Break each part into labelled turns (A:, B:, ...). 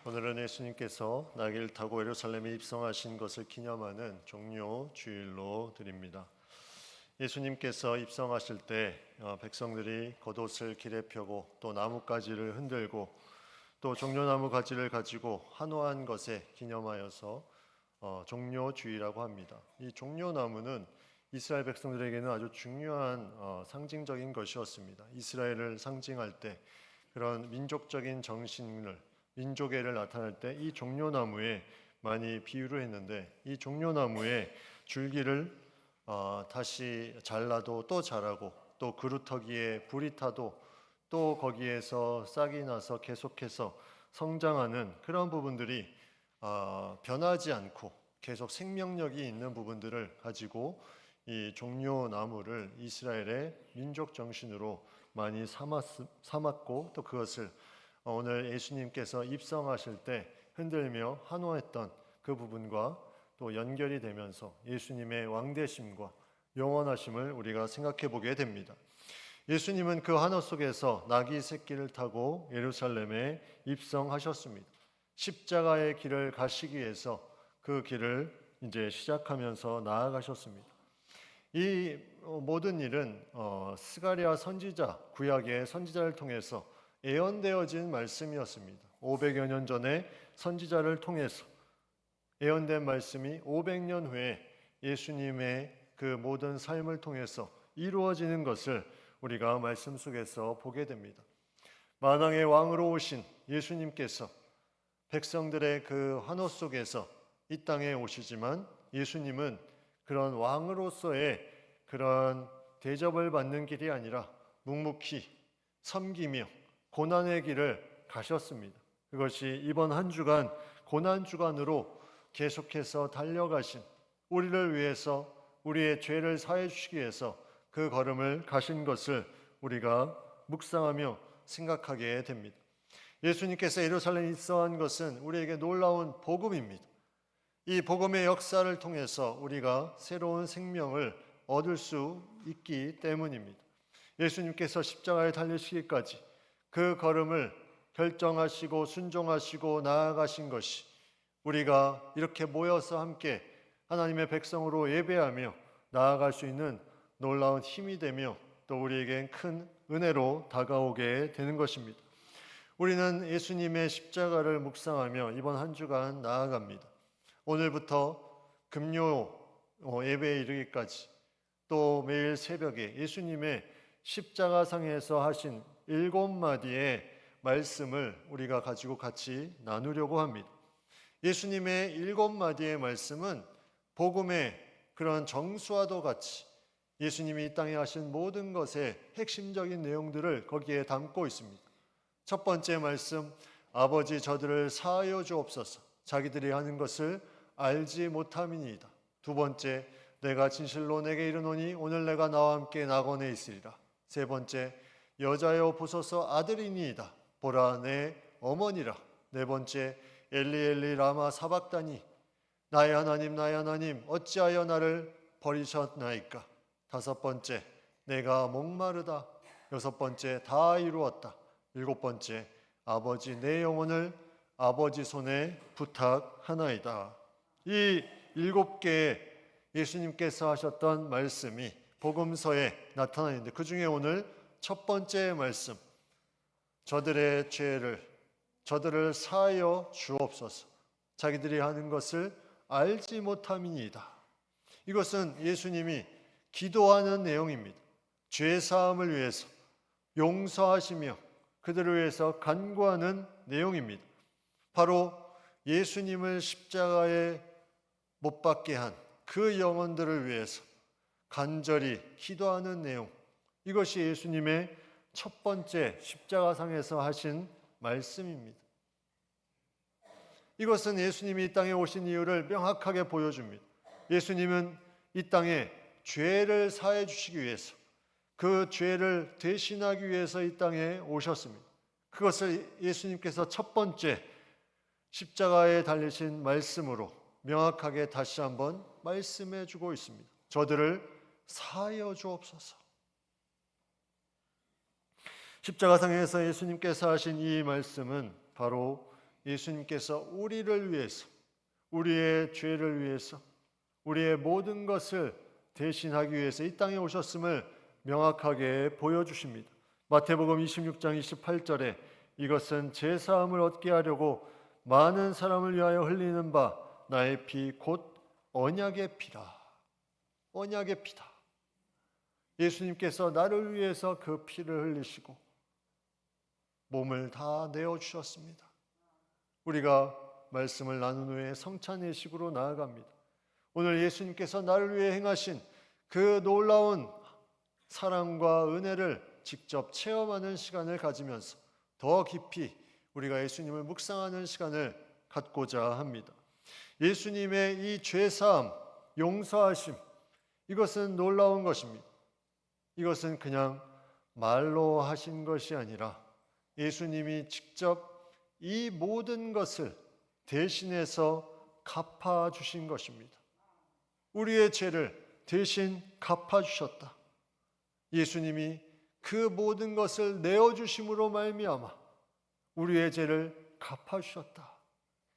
A: 오늘은 예수님께서 나귀를 타고 예루살렘에 입성하신 것을 기념하는 종료 주일로 드립니다. 예수님께서 입성하실 때 백성들이 겉옷을 길에 펴고 또 나뭇가지를 흔들고 또 종려나무 가지를 가지고 환호한 것에 기념하여서 종려 주일이라고 합니다. 이 종려나무는 이스라엘 백성들에게는 아주 중요한 상징적인 것이었습니다. 이스라엘을 상징할 때 그런 민족적인 정신을 민족애를 나타낼 때 이 종려나무에 많이 비유를 했는데, 이 종려나무의 줄기를 다시 잘라도 또 자라고 또 그루터기에 불이 타도 또 거기에서 싹이 나서 계속해서 성장하는 그런 부분들이 변하지 않고 계속 생명력이 있는 부분들을 가지고 이 종려나무를 이스라엘의 민족 정신으로 많이 삼았고 또 그것을 오늘 예수님께서 입성하실 때 흔들며 환호했던 그 부분과 또 연결이 되면서 예수님의 왕되심과 영원하심을 우리가 생각해 보게 됩니다. 예수님은 그 환호 속에서 나귀 새끼를 타고 예루살렘에 입성하셨습니다. 십자가의 길을 가시기 위해서 그 길을 이제 시작하면서 나아가셨습니다. 이 모든 일은 스가랴 선지자, 구약의 선지자를 통해서 예언되어진 말씀이었습니다. 500여 년 전에 선지자를 통해서 예언된 말씀이 500년 후에 예수님의 그 모든 삶을 통해서 이루어지는 것을 우리가 말씀 속에서 보게 됩니다. 만왕의 왕으로 오신 예수님께서 백성들의 그 환호 속에서 이 땅에 오시지만 예수님은 그런 왕으로서의 그런 대접을 받는 길이 아니라 묵묵히 섬기며 고난의 길을 가셨습니다. 그것이 이번 한 주간 고난 주간으로 계속해서 달려가신, 우리를 위해서 우리의 죄를 사해 주시기 위해서 그 걸음을 가신 것을 우리가 묵상하며 생각하게 됩니다. 예수님께서 예루살렘에 입성한 것은 우리에게 놀라운 복음입니다. 이 복음의 역사를 통해서 우리가 새로운 생명을 얻을 수 있기 때문입니다. 예수님께서 십자가에 달리시기까지 그 걸음을 결정하시고 순종하시고 나아가신 것이 우리가 이렇게 모여서 함께 하나님의 백성으로 예배하며 나아갈 수 있는 놀라운 힘이 되며 또 우리에겐 큰 은혜로 다가오게 되는 것입니다. 우리는 예수님의 십자가를 묵상하며 이번 한 주간 나아갑니다. 오늘부터 금요 예배에 이르기까지 또 매일 새벽에 예수님의 십자가상에서 하신 7마디의 말씀을 우리가 가지고 같이 나누려고 합니다. 예수님의 7마디의 말씀은 복음의 그런 정수와도 같이 예수님이 이 땅에 하신 모든 것의 핵심적인 내용들을 거기에 담고 있습니다. 첫 번째 말씀, 아버지 저들을 사하여 주옵소서, 자기들이 하는 것을 알지 못함이니이다. 두 번째, 내가 진실로 내게 이르노니 오늘 내가 나와 함께 낙원에 있으리라. 세 번째, 여자여 보소서 아들이니이다. 보라 내 어머니라. 네 번째, 엘리 엘리 라마 사박다니, 나의 하나님 어찌하여 나를 버리셨나이까. 다섯 번째, 내가 목마르다. 여섯 번째, 다 이루었다. 일곱 번째, 아버지 내 영혼을 아버지 손에 부탁하나이다. 이 7개의 예수님께서 하셨던 말씀이 복음서에 나타나 있는데, 그 중에 오늘 첫 번째 말씀, 저들의 저들을 사하여 주옵소서, 자기들이 하는 것을 알지 못함이니이다. 이것은 예수님이 기도하는 내용입니다. 죄 사함을 위해서 용서하시며 그들을 위해서 간구하는 내용입니다. 바로 예수님을 십자가에 못 박게 한 그 영혼들을 위해서 간절히 기도하는 내용, 이것이 예수님의 첫 번째 십자가상에서 하신 말씀입니다. 이것은 예수님이 이 땅에 오신 이유를 명확하게 보여줍니다. 예수님은 이 땅에 죄를 사해 주시기 위해서, 그 죄를 대신하기 위해서 이 땅에 오셨습니다. 그것을 예수님께서 첫 번째 십자가에 달리신 말씀으로 명확하게 다시 한번 말씀해 주고 있습니다. 저들을 사하여 주옵소서. 십자가상에서 예수님께서 하신 이 말씀은 바로 예수님께서 우리를 위해서, 우리의 죄를 위해서, 우리의 모든 것을 대신하기 위해서 이 땅에 오셨음을 명확하게 보여주십니다. 마태복음 26장 28절에 이것은 제 사함을 얻게 하려고 많은 사람을 위하여 흘리는 바 나의 피 곧 언약의 피라. 언약의 피다. 예수님께서 나를 위해서 그 피를 흘리시고 몸을 다 내어주셨습니다. 우리가 말씀을 나눈 후에 성찬예식으로 나아갑니다. 오늘 예수님께서 나를 위해 행하신 그 놀라운 사랑과 은혜를 직접 체험하는 시간을 가지면서 더 깊이 우리가 예수님을 묵상하는 시간을 갖고자 합니다. 예수님의 이 죄사함, 용서하심, 이것은 놀라운 것입니다. 이것은 그냥 말로 하신 것이 아니라 예수님이 직접 이 모든 것을 대신해서 갚아주신 것입니다. 우리의 죄를 대신 갚아주셨다. 예수님이 그 모든 것을 내어주심으로 말미암아 우리의 죄를 갚아주셨다.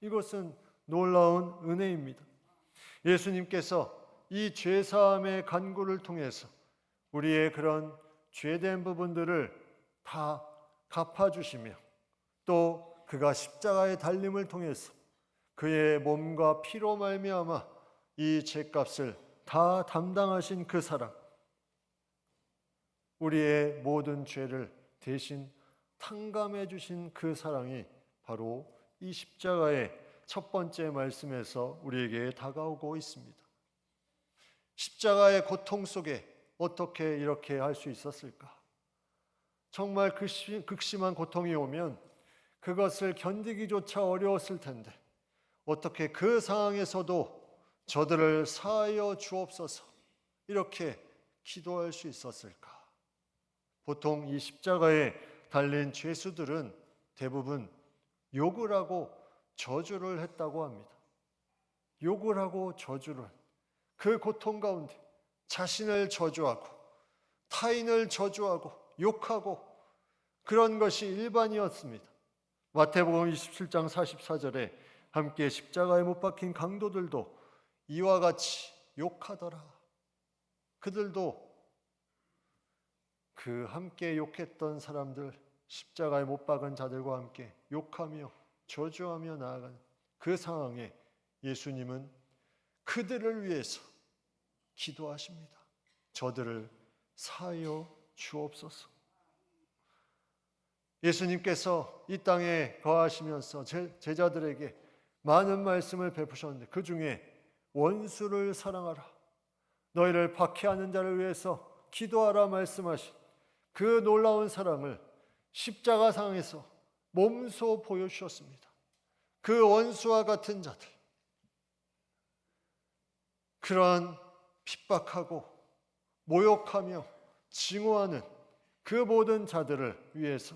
A: 이것은 놀라운 은혜입니다. 예수님께서 이 죄사함의 간구를 통해서 우리의 그런 죄된 부분들을 다 갚아주시며 또 그가 십자가의 달림을 통해서 그의 몸과 피로 말미암아 이 죄값을 다 담당하신 그 사랑, 우리의 모든 죄를 대신 탕감해 주신 그 사랑이 바로 이 십자가의 첫 번째 말씀에서 우리에게 다가오고 있습니다. 십자가의 고통 속에 어떻게 이렇게 할 수 있었을까? 정말 극심한 고통이 오면 그것을 견디기조차 어려웠을 텐데 어떻게 그 상황에서도 저들을 사하여 주옵소서 이렇게 기도할 수 있었을까? 보통 이 십자가에 달린 죄수들은 대부분 욕을 하고 저주를 했다고 합니다. 욕을 하고 저주를, 그 고통 가운데 자신을 저주하고 타인을 저주하고 욕하고 그런 것이 일반이었습니다. 마태복음 27장 44절에 함께 십자가에 못 박힌 강도들도 이와 같이 욕하더라. 그들도 그 함께 욕했던 사람들, 십자가에 못 박은 자들과 함께 욕하며 저주하며 나아가는 그 상황에 예수님은 그들을 위해서 기도하십니다. 저들을 사하여 주옵소서. 예수님께서 이 땅에 거하시면서 제자들에게 많은 말씀을 베푸셨는데 그 중에 원수를 사랑하라, 너희를 박해하는 자를 위해서 기도하라 말씀하신 그 놀라운 사랑을 십자가 상에서 몸소 보여주셨습니다. 그 원수와 같은 자들, 그러한 핍박하고 모욕하며 증오하는 그 모든 자들을 위해서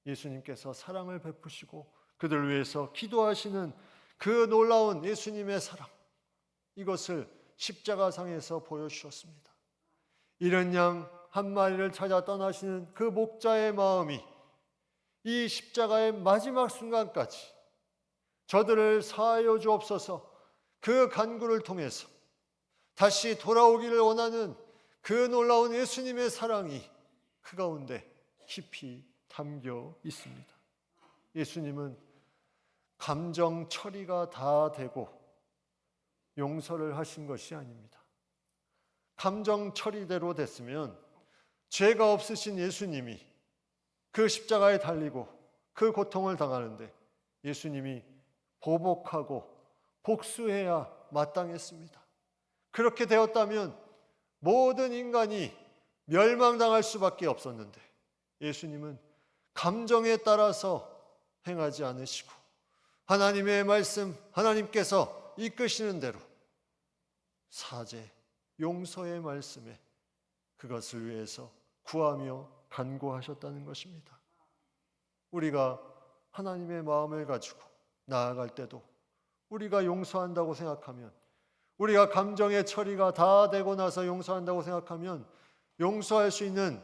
A: 예수님께서 사랑을 베푸시고 그들을 위해서 기도하시는 그 놀라운 예수님의 사랑, 이것을 십자가상에서 보여주셨습니다. 이른 양 한 마리를 찾아 떠나시는 그 목자의 마음이 이 십자가의 마지막 순간까지 저들을 사하여 주옵소서 그 간구를 통해서 다시 돌아오기를 원하는 그 놀라운 예수님의 사랑이 그 가운데 깊이 담겨 있습니다. 예수님은 감정 처리가 다 되고 용서를 하신 것이 아닙니다. 감정 처리대로 됐으면 죄가 없으신 예수님이 그 십자가에 달리고 그 고통을 당하는데 예수님이 보복하고 복수해야 마땅했습니다. 그렇게 되었다면 모든 인간이 멸망당할 수밖에 없었는데 예수님은 감정에 따라서 행하지 않으시고 하나님의 말씀, 하나님께서 이끄시는 대로 사죄, 용서의 말씀에 그것을 위해서 구하며 간구하셨다는 것입니다. 우리가 하나님의 마음을 가지고 나아갈 때도 우리가 용서한다고 생각하면, 우리가 감정의 처리가 다 되고 나서 용서한다고 생각하면 용서할 수 있는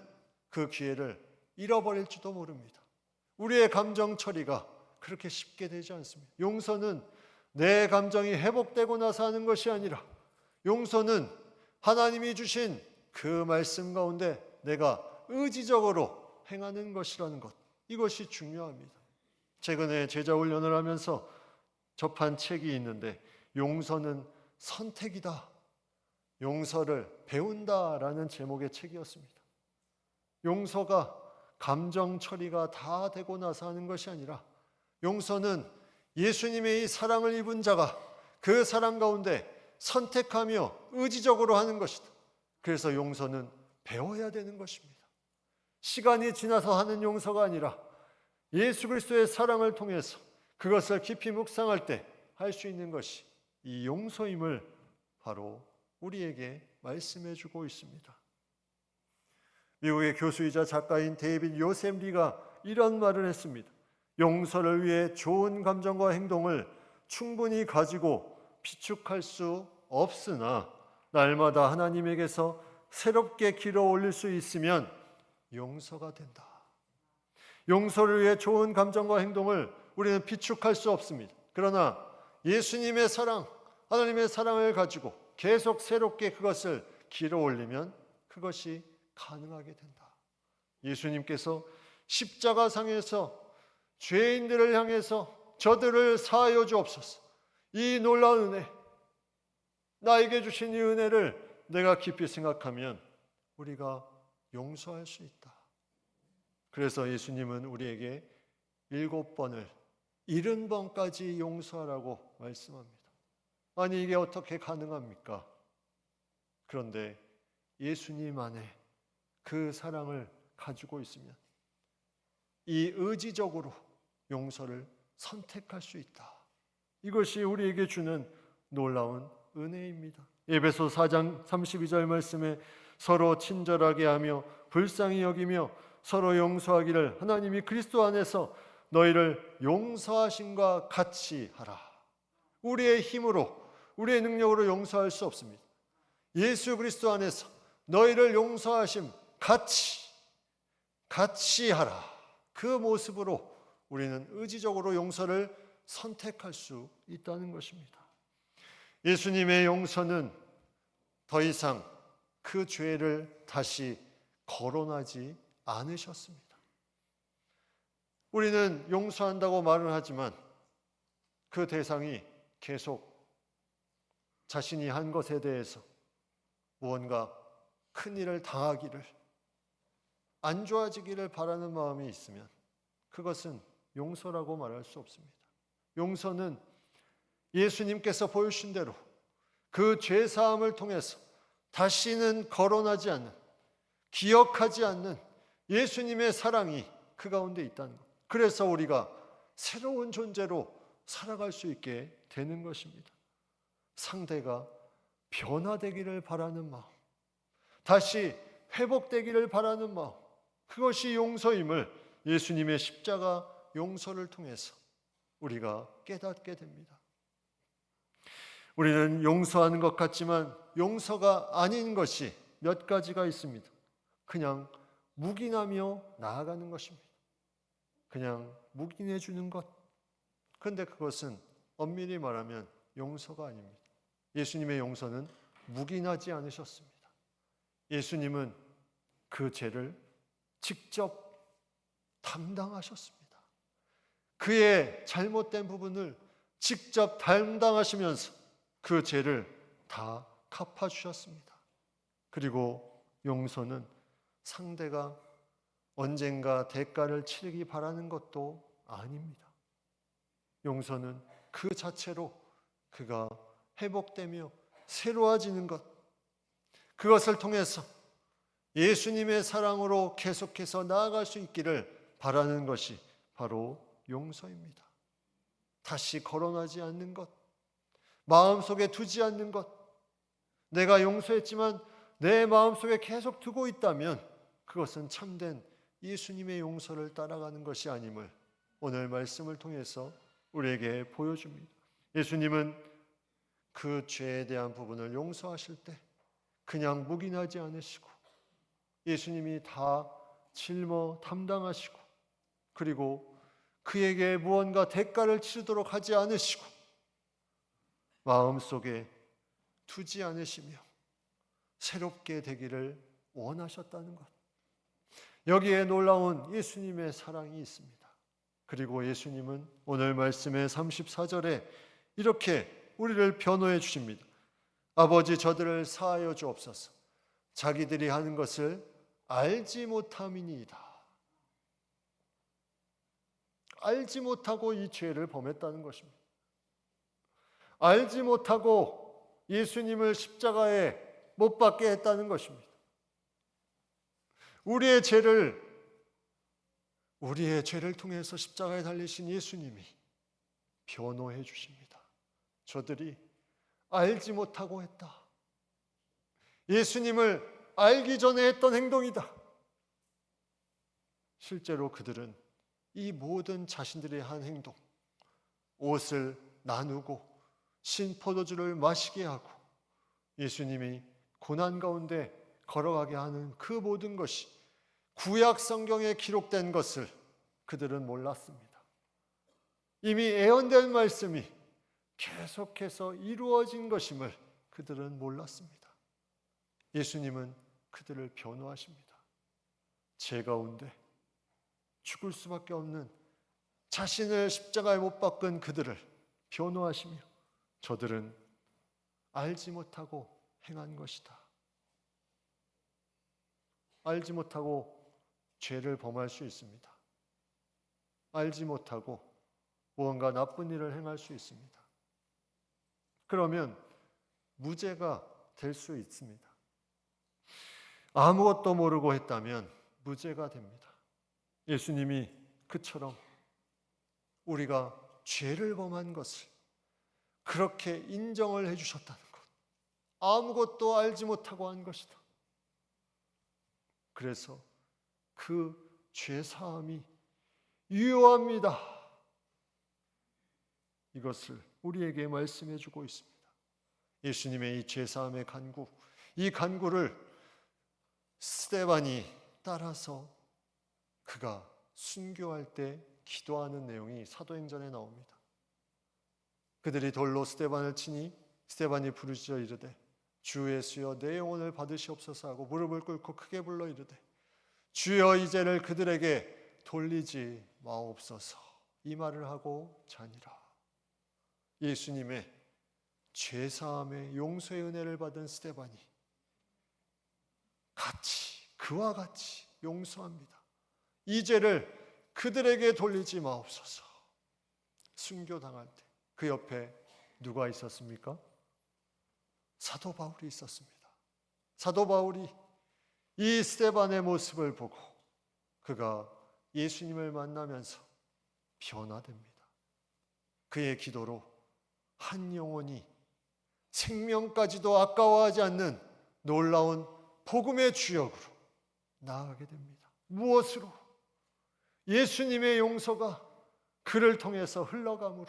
A: 그 기회를 잃어버릴지도 모릅니다. 우리의 감정 처리가 그렇게 쉽게 되지 않습니다. 용서는 내 감정이 회복되고 나서 하는 것이 아니라 용서는 하나님이 주신 그 말씀 가운데 내가 의지적으로 행하는 것이라는 것, 이것이 중요합니다. 최근에 제자 훈련을 하면서 접한 책이 있는데 용서는 선택이다, 용서를 배운다라는 제목의 책이었습니다. 용서가 감정 처리가 다 되고 나서 하는 것이 아니라 용서는 예수님의 이 사랑을 입은 자가 그 사랑 가운데 선택하며 의지적으로 하는 것이다. 그래서 용서는 배워야 되는 것입니다. 시간이 지나서 하는 용서가 아니라 예수 그리스도의 사랑을 통해서 그것을 깊이 묵상할 때 할 수 있는 것이 이 용서임을 바로 우리에게 말씀해 주고 있습니다. 미국의 교수이자 작가인 데이빗 요셉 리가 이런 말을 했습니다. 용서를 위해 좋은 감정과 행동을 충분히 가지고 비축할 수 없으나 날마다 하나님에게서 새롭게 길어 올릴 수 있으면 용서가 된다. 용서를 위해 좋은 감정과 행동을 우리는 비축할 수 없습니다. 그러나 예수님의 사랑, 하나님의 사랑을 가지고 계속 새롭게 그것을 길어 올리면 그것이 가능하게 된다. 예수님께서 십자가상에서 죄인들을 향해서 저들을 사하여 주옵소서, 이 놀라운 은혜, 나에게 주신 이 은혜를 내가 깊이 생각하면 우리가 용서할 수 있다. 그래서 예수님은 우리에게 7번을 70번까지 용서하라고 말씀합니다. 아니, 이게 어떻게 가능합니까? 그런데 예수님 안에 그 사랑을 가지고 있으면 이 의지적으로 용서를 선택할 수 있다. 이것이 우리에게 주는 놀라운 은혜입니다. 에베소 4장 32절 말씀에 서로 친절하게 하며 불쌍히 여기며 서로 용서하기를 하나님이 그리스도 안에서 너희를 용서하심과 같이 하라. 우리의 힘으로, 우리의 능력으로 용서할 수 없습니다. 예수 그리스도 안에서 너희를 용서하심 같이 하라. 그 모습으로 우리는 의지적으로 용서를 선택할 수 있다는 것입니다. 예수님의 용서는 더 이상 그 죄를 다시 거론하지 않으셨습니다. 우리는 용서한다고 말은 하지만 그 대상이 계속 자신이 한 것에 대해서 무언가 큰일을 당하기를, 안 좋아지기를 바라는 마음이 있으면 그것은 용서라고 말할 수 없습니다. 용서는 예수님께서 보여주신 대로 그 죄사함을 통해서 다시는 거론하지 않는, 기억하지 않는 예수님의 사랑이 그 가운데 있다는 것. 그래서 우리가 새로운 존재로 살아갈 수 있게 되는 것입니다. 상대가 변화되기를 바라는 마음, 다시 회복되기를 바라는 마음, 그것이 용서임을 예수님의 십자가 용서를 통해서 우리가 깨닫게 됩니다. 우리는 용서하는 것 같지만 용서가 아닌 것이 몇 가지가 있습니다. 그냥 묵인하며 나아가는 것입니다. 그냥 묵인해 주는 것. 그런데 그것은 엄밀히 말하면 용서가 아닙니다. 예수님의 용서는 묵인하지 않으셨습니다. 예수님은 그 죄를 직접 담당하셨습니다. 그의 잘못된 부분을 직접 담당하시면서 그 죄를 다 갚아주셨습니다. 그리고 용서는 상대가 언젠가 대가를 치르기 바라는 것도 아닙니다. 용서는 그 자체로 그가 회복되며 새로워지는 것, 그것을 통해서 예수님의 사랑으로 계속해서 나아갈 수 있기를 바라는 것이 바로 용서입니다. 다시 거론하지 않는 것, 마음속에 두지 않는 것, 내가 용서했지만 내 마음속에 계속 두고 있다면 그것은 참된 예수님의 용서를 따라가는 것이 아님을 오늘 말씀을 통해서 우리에게 보여줍니다. 예수님은 그 죄에 대한 부분을 용서하실 때 그냥 묵인하지 않으시고 예수님이 다 짊어 담당하시고, 그리고 그에게 무언가 대가를 치르도록 하지 않으시고 마음속에 두지 않으시며 새롭게 되기를 원하셨다는 것. 여기에 놀라운 예수님의 사랑이 있습니다. 그리고 예수님은 오늘 말씀의 34절에 이렇게 우리를 변호해 주십니다. 아버지, 저들을 사하여 주옵소서. 자기들이 하는 것을 알지 못함이니이다. 알지 못하고 이 죄를 범했다는 것입니다. 알지 못하고 예수님을 십자가에 못 박게 했다는 것입니다. 우리의 죄를 통해서 십자가에 달리신 예수님이 변호해 주십니다. 저들이 알지 못하고 했다. 예수님을 알기 전에 했던 행동이다. 실제로 그들은 이 모든 자신들이 한 행동, 옷을 나누고 신 포도주를 마시게 하고 예수님이 고난 가운데 걸어가게 하는 그 모든 것이 구약 성경에 기록된 것을 그들은 몰랐습니다. 이미 예언된 말씀이 계속해서 이루어진 것임을 그들은 몰랐습니다. 예수님은 그들을 변호하십니다. 죄 가운데 죽을 수밖에 없는 자신을 십자가에 못 박은 그들을 변호하시며 저들은 알지 못하고 행한 것이다. 알지 못하고 죄를 범할 수 있습니다. 알지 못하고 무언가 나쁜 일을 행할 수 있습니다. 그러면 무죄가 될 수 있습니다. 아무것도 모르고 했다면 무죄가 됩니다. 예수님이 그처럼 우리가 죄를 범한 것을 그렇게 인정을 해주셨다는 것. 아무것도 알지 못하고 한 것이다. 그래서 그 죄사함이 유효합니다. 이것을 우리에게 말씀해 주고 있습니다. 예수님의 이 죄사함의 간구, 이 간구를 스데반이 따라서 그가 순교할 때 기도하는 내용이 사도행전에 나옵니다. 그들이 돌로 스데반을 치니 스데반이 부르짖어 이르되 주 예수여 내 영혼을 받으시옵소서 하고 무릎을 꿇고 크게 불러 이르되 주여 이 죄를 그들에게 돌리지 마옵소서. 이 말을 하고 자니라. 예수님의 죄사함의 용서의 은혜를 받은 스데반이 그와 같이 용서합니다. 이 죄를 그들에게 돌리지 마옵소서. 순교당할 때 그 옆에 누가 있었습니까? 사도 바울이 있었습니다. 사도 바울이 이 스데반의 모습을 보고 그가 예수님을 만나면서 변화됩니다. 그의 기도로 한 영혼이 생명까지도 아까워하지 않는 놀라운 복음의 주역으로 나아가게 됩니다. 무엇으로? 예수님의 용서가 그를 통해서 흘러감으로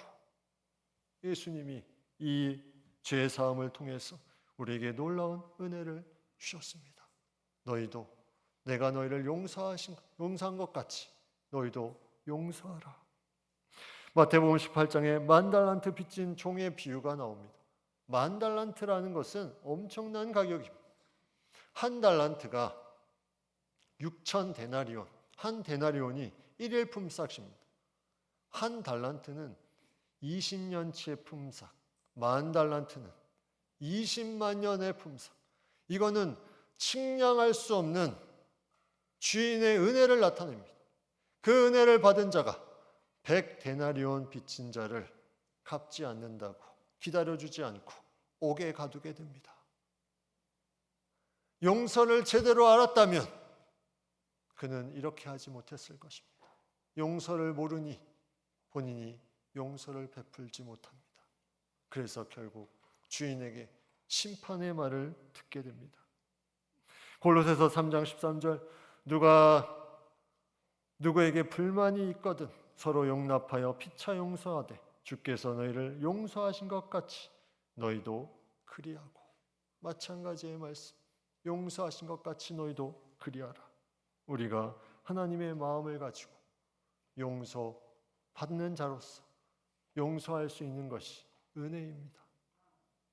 A: 예수님이 이 죄사함을 통해서 우리에게 놀라운 은혜를 주셨습니다. 너희도 내가 너희를 용서한 것 같이 너희도 용서하라. 마태복음 18장에 10,000달란트 빚진 종의 비유가 나옵니다. 10,000달란트라는 것은 엄청난 가격입니다. 한 달란트가 6,000데나리온, 한 데나리온이 1일 품삯입니다. 한 달란트는 20년치의 품삯, 10,000달란트는 20만 년의 품삯. 이거는 측량할 수 없는 주인의 은혜를 나타냅니다. 그 은혜를 받은 자가 100데나리온 빚진 자를 갚지 않는다고 기다려주지 않고 옥에 가두게 됩니다. 용서를 제대로 알았다면 그는 이렇게 하지 못했을 것입니다. 용서를 모르니 본인이 용서를 베풀지 못합니다. 그래서 결국 주인에게 심판의 말을 듣게 됩니다. 골로새서 3장 13절 누구에게 불만이 있거든 서로 용납하여 피차 용서하되 주께서 너희를 용서하신 것 같이 너희도 그리하고. 마찬가지의 말씀, 용서하신 것 같이 너희도 그리하라. 우리가 하나님의 마음을 가지고 용서 받는 자로서 용서할 수 있는 것이 은혜입니다.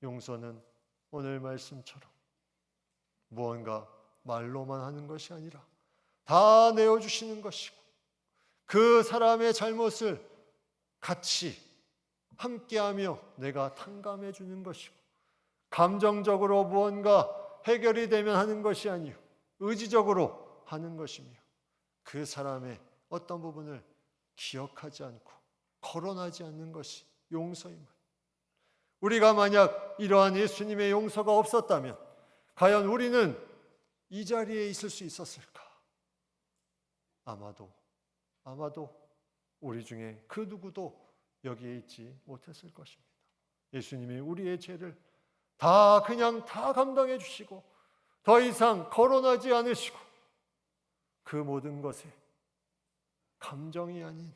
A: 용서는 오늘 말씀처럼 무언가 말로만 하는 것이 아니라 다 내어주시는 것이고, 그 사람의 잘못을 같이 함께하며 내가 탕감해 주는 것이고, 감정적으로 무언가 해결이 되면 하는 것이 아니요 의지적으로 하는 것이며, 그 사람의 어떤 부분을 기억하지 않고 거론하지 않는 것이 용서임을. 우리가 만약 이러한 예수님의 용서가 없었다면 과연 우리는 이 자리에 있을 수 있었을까? 아마도 우리 중에 그 누구도 여기에 있지 못했을 것입니다. 예수님이 우리의 죄를 다 감당해 주시고 더 이상 거론하지 않으시고 그 모든 것에 감정이 아닌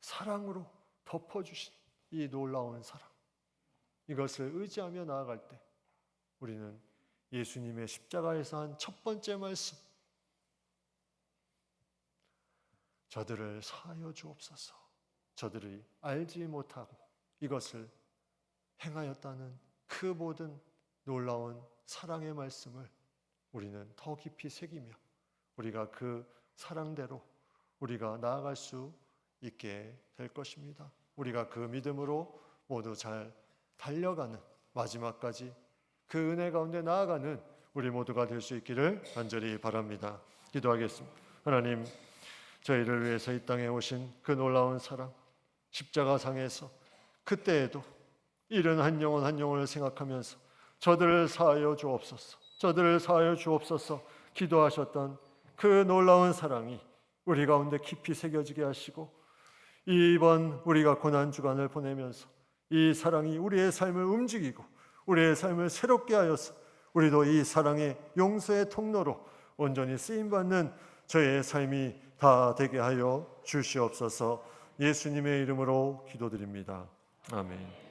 A: 사랑으로 덮어주신 이 놀라운 사랑, 이것을 의지하며 나아갈 때 우리는 예수님의 십자가에서 한 첫 번째 말씀, 저들을 사하여 주옵소서, 저들이 알지 못하고 이것을 행하였다는 그 모든 놀라운 사랑의 말씀을 우리는 더 깊이 새기며 우리가 그 사랑대로 우리가 나아갈 수 있게 될 것입니다. 우리가 그 믿음으로 모두 잘 달려가는, 마지막까지 그 은혜 가운데 나아가는 우리 모두가 될 수 있기를 간절히 바랍니다. 기도하겠습니다. 하나님, 저희를 위해서 이 땅에 오신 그 놀라운 사랑, 십자가상에서 그때에도 이른 한 영혼 한 영혼을 생각하면서 저들을 사하여 주옵소서, 저들을 사하여 주옵소서 기도하셨던 그 놀라운 사랑이 우리 가운데 깊이 새겨지게 하시고, 이번 우리가 고난주간을 보내면서 이 사랑이 우리의 삶을 움직이고 우리의 삶을 새롭게 하여서 우리도 이 사랑의 용서의 통로로 온전히 쓰임받는 저의 삶이 다 되게 하여 주시옵소서. 예수님의 이름으로 기도드립니다. 아멘.